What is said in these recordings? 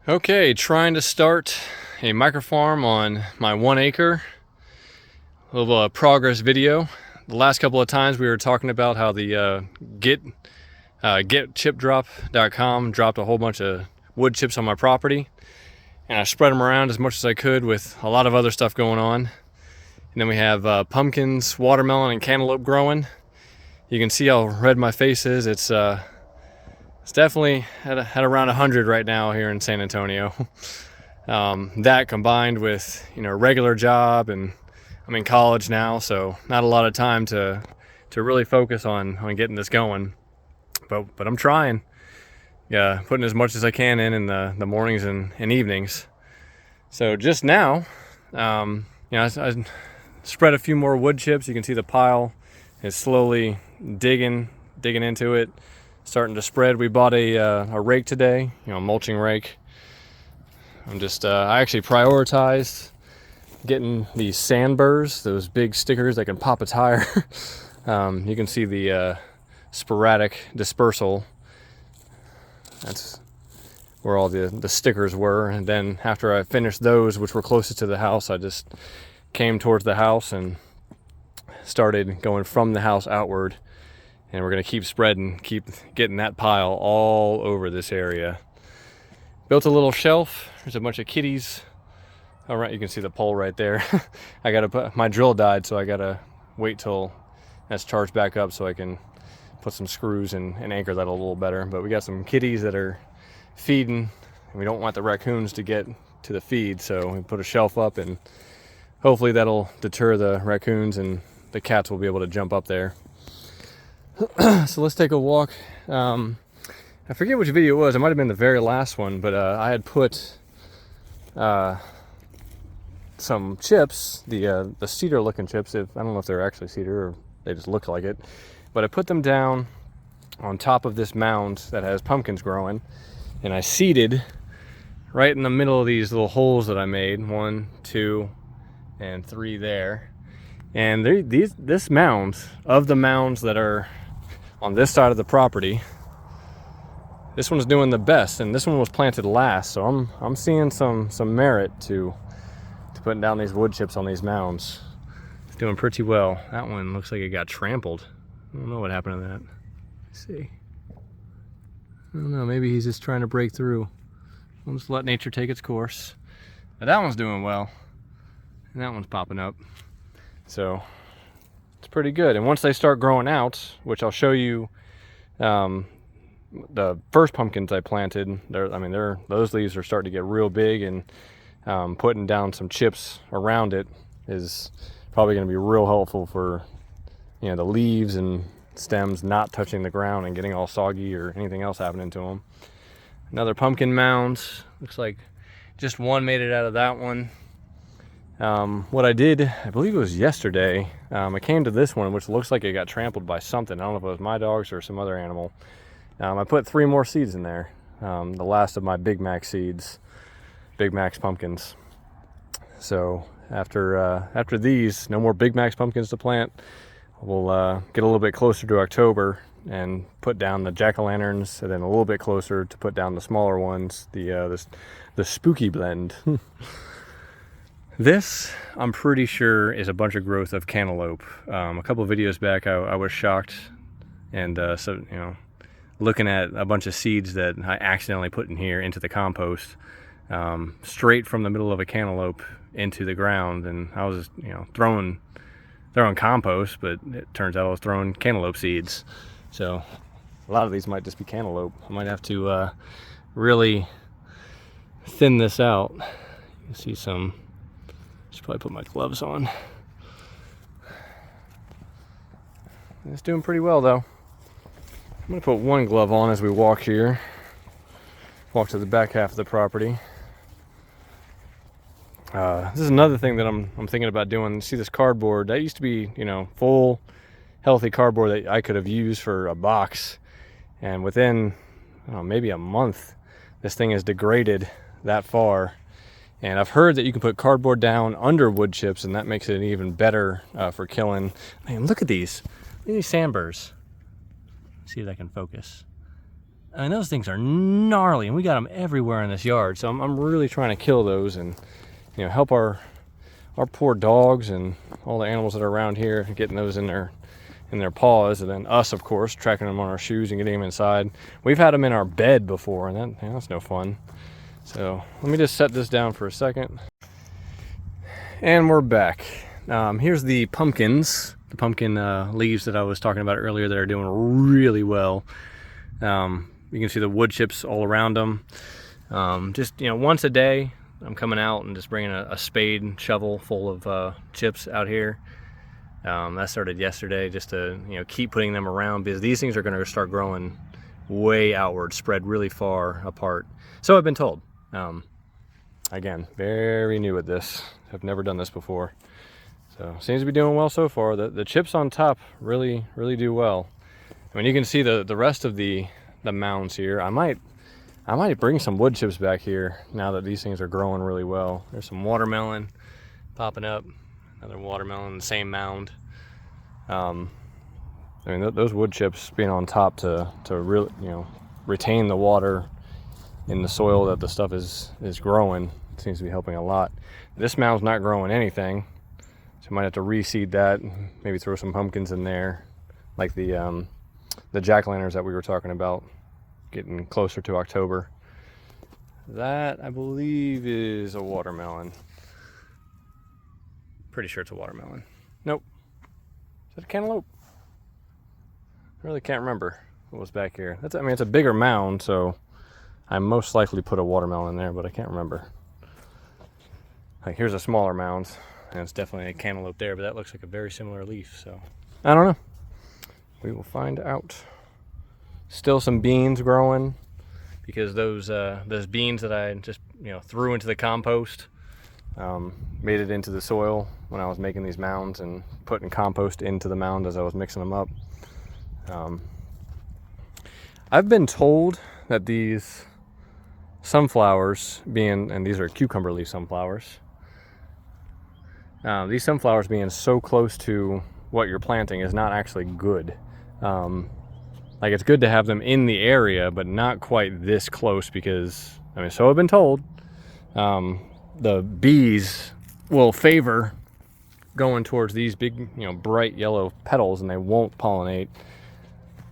Okay, trying to start a micro farm on my 1 acre. A little progress video. The last couple of times we were talking about how the getchipdrop.com dropped a whole bunch of wood chips on my property, and I spread them around as much as I could with a lot of other stuff going on. And then we have pumpkins, watermelon, and cantaloupe growing. You can see how red my face is. It's definitely at around 100 right now here in San Antonio. That combined with, a regular job, and I'm in college now, so not a lot of time to really focus on getting this going. But I'm trying. Yeah, putting as much as I can in the mornings and evenings. So just now, I spread a few more wood chips. You can see the pile is slowly digging into it, starting to spread. We bought a rake today, a mulching rake. I actually prioritized getting these sand Burrs, those big stickers that can pop a tire. You can see the sporadic dispersal. That's where all the stickers were. And then after I finished those, which were closest to the house, I just came towards the house and started going from the house outward. And we're going to keep spreading, keep getting that pile all over this area. Built a little shelf. There's a bunch of kitties. All right, you can see the pole right there. My drill died, so I gotta wait till that's charged back up so I can put some screws and anchor that a little better. But we got some kitties that are feeding, and we don't want the raccoons to get to the feed, so we put a shelf up, and hopefully that'll deter the raccoons and the cats will be able to jump up there. So let's take a walk. I forget which video it was. It might have been the very last one, but I had put some chips, the cedar looking chips. I don't know if they're actually cedar or they just look like it, but I put them down on top of this mound that has pumpkins growing, and I seeded right in the middle of these little holes that I made, 1, 2, and 3 there. And this mound, of the mounds that are on this side of the property, this one's doing the best, and this one was planted last, so I'm seeing some merit to putting down these wood chips on these mounds. It's doing pretty well. That one looks like it got trampled. I don't know what happened to that. Let's see. I don't know, maybe he's just trying to break through. We'll just let nature take its course. But that one's doing well, and that one's popping up. So it's pretty good. And once they start growing out, which I'll show you, the first pumpkins I planted, those leaves are starting to get real big, and putting down some chips around it is probably going to be real helpful for the leaves and stems not touching the ground and getting all soggy or anything else happening to them. Another pumpkin mound. Looks like just one made it out of that one. What I did, I believe it was yesterday, I came to this one, which looks like it got trampled by something. I don't know if it was my dogs or some other animal. I put 3 more seeds in there, the last of my Big Mac seeds, Big Mac's pumpkins. So after these, no more Big Mac's pumpkins to plant. We'll get a little bit closer to October and put down the jack-o'-lanterns, and then a little bit closer to put down the smaller ones, the spooky blend. This, I'm pretty sure, is a bunch of growth of cantaloupe. A couple of videos back, I was shocked, and looking at a bunch of seeds that I accidentally put in here into the compost, straight from the middle of a cantaloupe into the ground, and I was throwing compost, but it turns out I was throwing cantaloupe seeds. So a lot of these might just be cantaloupe. I might have to really thin this out. You can see some. Should probably put my gloves on. It's doing pretty well though. I'm gonna put one glove on as we walk here. Walk to the back half of the property. This is another thing that I'm thinking about doing. See this cardboard? That used to be, full, healthy cardboard that I could have used for a box. And within, maybe a month, this thing has degraded that far. And I've heard that you can put cardboard down under wood chips, and that makes it even better for killing. Man, look at these. Look at these sand Burrs. See if I can focus. I mean, those things are gnarly, and we got them everywhere in this yard. So I'm really trying to kill those and, you know, help our poor dogs and all the animals that are around here, getting those in their paws, and then us, of course, tracking them on our shoes and getting them inside. We've had them in our bed before, and that's no fun. So let me just set this down for a second. And we're back. Here's the pumpkins, the pumpkin leaves that I was talking about earlier that are doing really well. You can see the wood chips all around them. Just, you know, once a day, I'm coming out and just bringing a spade and shovel full of chips out here. That started yesterday, just to, you know, keep putting them around, because these things are going to start growing way outward, spread really far apart. So I've been told. Again, very new at this. I've never done this before. So seems to be doing well so far. The chips on top really do well. I mean, you can see the rest of the mounds here. I might bring some wood chips back here now that these things are growing really well. There's some watermelon popping up. Another watermelon, the same mound. I mean, those wood chips being on top to really, you know, retain the water in the soil that the stuff is growing, seems to be helping a lot. This mound's not growing anything, so I might have to reseed that, maybe throw some pumpkins in there, like the jack-o'-lanterns that we were talking about, getting closer to October. That, I believe, is a watermelon. Pretty sure it's a watermelon. Nope. Is that a cantaloupe? I really can't remember what was back here. I mean, it's a bigger mound, so I most likely put a watermelon there, but I can't remember. Like, here's a smaller mound, and it's definitely a cantaloupe there, but that looks like a very similar leaf, so I don't know. We will find out. Still some beans growing, because those beans that I just, you know, threw into the compost made it into the soil when I was making these mounds and putting compost into the mound as I was mixing them up. I've been told that these sunflowers and these are cucumber leaf sunflowers, these sunflowers being so close to what you're planting is not actually good. Like, it's good to have them in the area, but not quite this close, because, I mean, so I've been told, the bees will favor going towards these big, you know, bright yellow petals, and they won't pollinate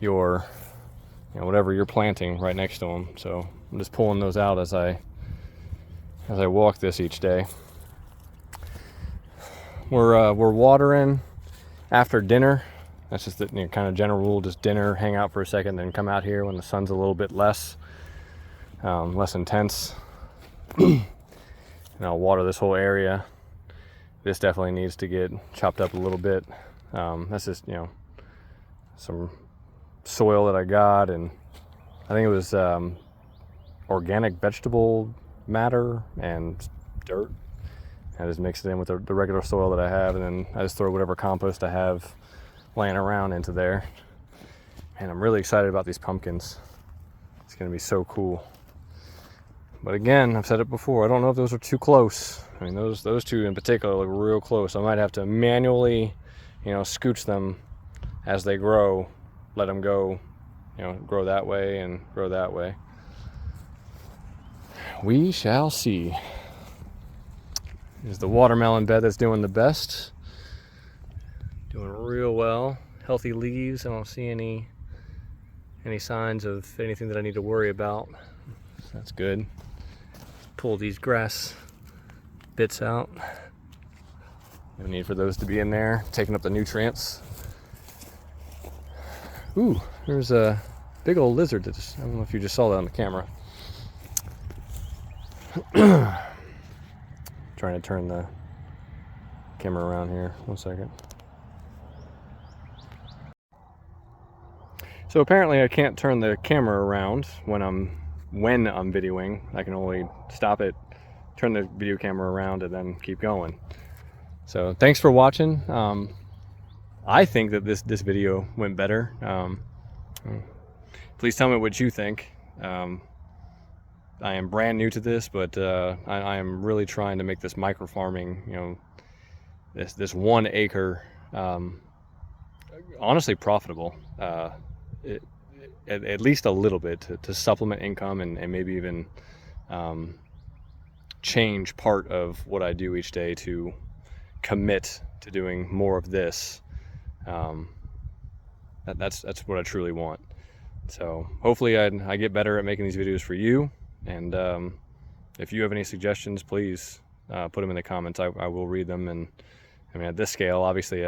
your, you know, whatever you're planting right next to them. So I'm just pulling those out as I walk this each day. We're watering after dinner. That's just the, you know, kind of general rule. Just dinner, hang out for a second, then come out here when the sun's a little bit less intense. And I'll water this whole area. This definitely needs to get chopped up a little bit. That's just, you know, some soil that I got, and I think it was organic vegetable matter and dirt. I just mix it in with the regular soil that I have, and then I just throw whatever compost I have laying around into there. And I'm really excited about these pumpkins. It's going to be so cool. But again, I've said it before, I don't know if those are too close. I mean, those two in particular look real close. I might have to manually, you know, scooch them as they grow, let them go, you know, grow that way and grow that way. We shall see. Here's the watermelon bed that's doing the best. Doing real well. Healthy leaves. I don't see any signs of anything that I need to worry about. So that's good. Pull these grass bits out. No need for those to be in there, taking up the nutrients. Ooh, there's a big old lizard that I don't know if you just saw that on the camera. Trying to turn the camera around here. 1 second. So apparently I can't turn the camera around when I'm videoing. I can only stop it, turn the video camera around, and then keep going. So thanks for watching. I think that this video went better. Please tell me what you think. I am brand new to this, but I am really trying to make this micro farming, you know, this 1 acre, honestly profitable. at least a little bit to supplement income and maybe even change part of what I do each day to commit to doing more of this. That's what I truly want. So hopefully I get better at making these videos for you. And if you have any suggestions, please put them in the comments. I will read them. And I mean, at this scale, obviously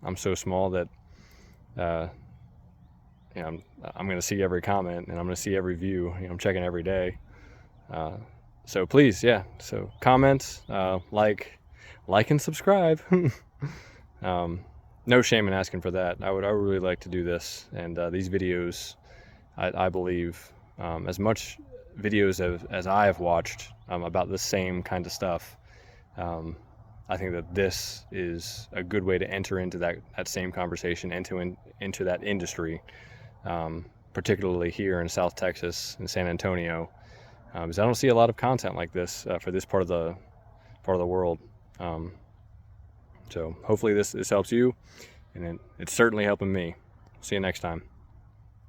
I'm so small that you know, I'm going to see every comment and I'm going to see every view. You know, I'm checking every day. So please, yeah. So comment, like and subscribe. No shame in asking for that. I would really like to do this, and these videos, I believe, as much videos as I have watched about the same kind of stuff, I think that this is a good way to enter into that same conversation, into that industry, particularly here in South Texas, in San Antonio, because I don't see a lot of content like this for this part of the world. So hopefully this helps you, and it's certainly helping me. See you next time.